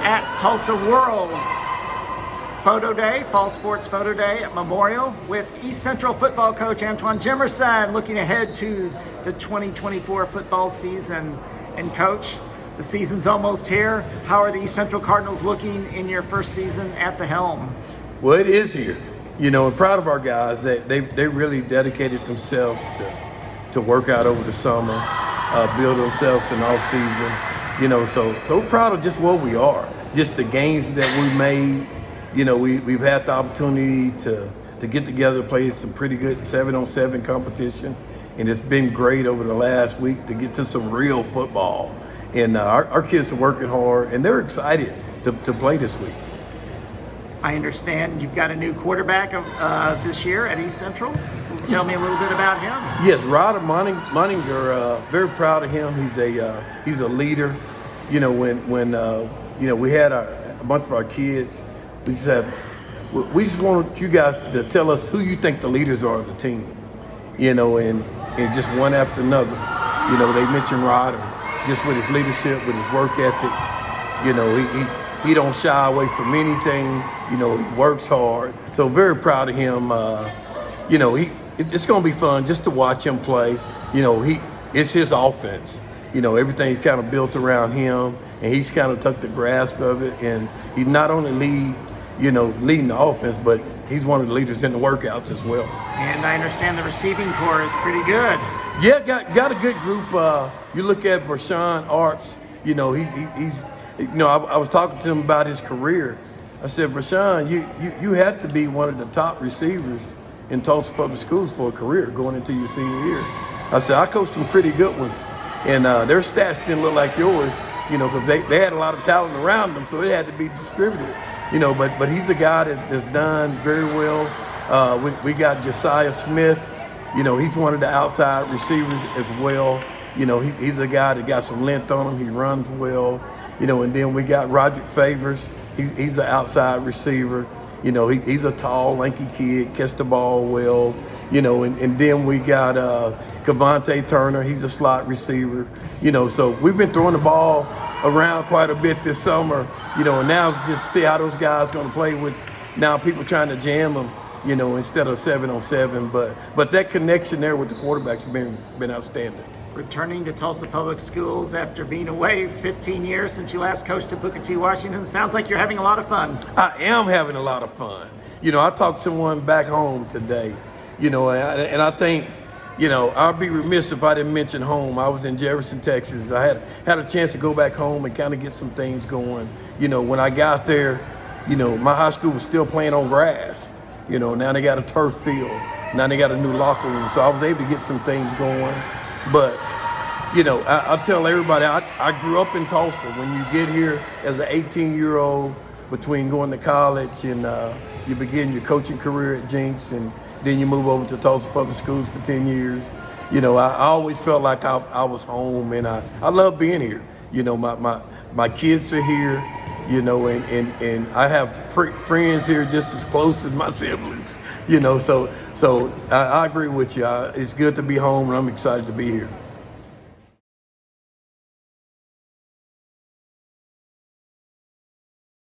at Tulsa World Photo Day, Fall Sports Photo Day at Memorial with East Central football coach Antwain Jimmerson, looking ahead to the 2024 football season. And coach, the season's almost here. How are the East Central Cardinals looking in your first season at the helm? Well, it is here. I'm proud of our guys. They really dedicated themselves to work out over the summer, build themselves in off season. So proud of just where we are, just the games that we made. We've had the opportunity to get together, play some pretty good 7-on-7 competition, and it's been great over the last week to get to some real football. And our kids are working hard, and they're excited to play this week. I understand you've got a new quarterback this year at East Central. Tell me a little bit about him. Yes, Ryder Moninger, very proud of him. He's a leader. When we had a bunch of our kids, we said, we just want you guys to tell us who you think the leaders are of the team. And just one after another. They mentioned Ryder, just with his leadership, with his work ethic. He don't shy away from anything. He works hard. So very proud of him. It's going to be fun just to watch him play. It's his offense. Everything's kind of built around him, and he's kind of took the grasp of it. And he not only leading the offense, but he's one of the leaders in the workouts as well. And I understand the receiving core is pretty good. Yeah, got a good group. You look at Vershawn Arps. He's. I was talking to him about his career. I said, Vershawn, you had to be one of the top receivers in Tulsa Public Schools for a career going into your senior year. I said, I coached some pretty good ones, and their stats didn't look like yours, because they had a lot of talent around them, so it had to be distributed. But he's a guy that's done very well. We got Josiah Smith. He's one of the outside receivers as well. He's a guy that got some length on him. He runs well. And then we got Roderick Favors. He's an outside receiver. He's a tall, lanky kid, catch the ball well. And then we got Cavante Turner. He's a slot receiver. So we've been throwing the ball around quite a bit this summer. And now just see how those guys going to play with now people trying to jam them. Instead of 7-on-7. But that connection there with the quarterback's been outstanding. Returning to Tulsa Public Schools after being away 15 years since you last coached at Booker T. Washington. Sounds like you're having a lot of fun. I am having a lot of fun. I talked to someone back home today, and I think, I'd be remiss if I didn't mention home. I was in Jefferson, Texas. I had a chance to go back home and kind of get some things going. When I got there, my high school was still playing on grass. Now they got a turf field. Now they got a new locker room. So I was able to get some things going. But, I tell everybody, I grew up in Tulsa. When you get here as an 18-year-old, between going to college and you begin your coaching career at Jinx, and then you move over to Tulsa Public Schools for 10 years, I always felt like I was home, and I love being here. My kids are here, and I have friends here just as close as my siblings. So I agree with you. It's good to be home, and I'm excited to be here.